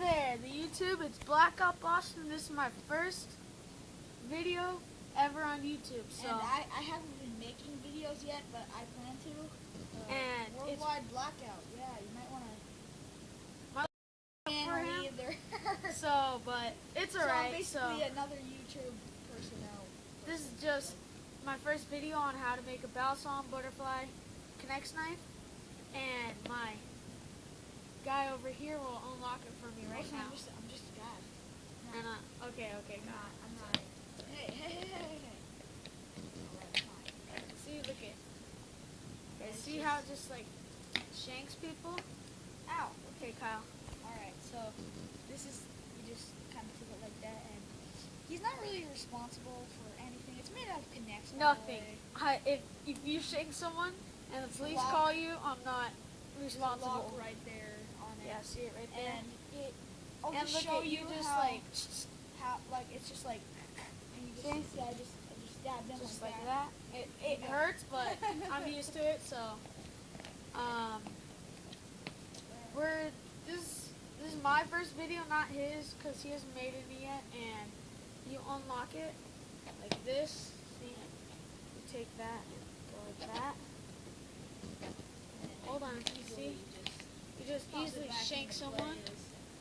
there, the YouTube. It's Blackout Boston. This is my first video ever on YouTube. So and I haven't been making videos yet, but I plan to. And Worldwide Blackout. Yeah, you might want to. for him. Either. But it's So alright. I'm basically another YouTube personnel. This is just my first video on how to make a Balsam Butterfly Connects knife, and my guy over here will unlock it for me right Also, now. I'm just a guy. And okay, I'm God. not. Hey. Alright, fine. See, look at. Okay, see how it just like shanks people? Ow. Okay, Kyle. Alright, so this is, you just kind of took it like that, and he's not really responsible for anything. It's made out of connects. Nothing. If you shake someone and the police call you, I'm not responsible. Lock right there on it. Yeah, see it right there. And I'll And just look show at you just how, like it's just like, and you just, see? I just stabbed him just like like that. that. It hurts, but I'm used to it. So, this is my first video, not his, because he hasn't made any yet. And you unlock it like this. See, you take that and go like that. Hold on, you see? You just easily shank someone,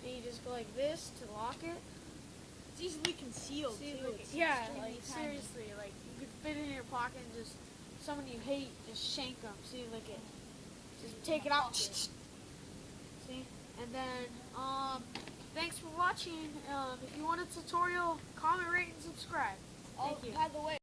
and you just go like this to lock it. It's easily concealed See, too. look, It's yeah, extremely like tiny. seriously, like you could fit it in your pocket and just someone you hate, just shank them. See, look it, just take it out. See, and then thanks for watching. If you want a tutorial, comment, rate, and subscribe. Thank you. By the way.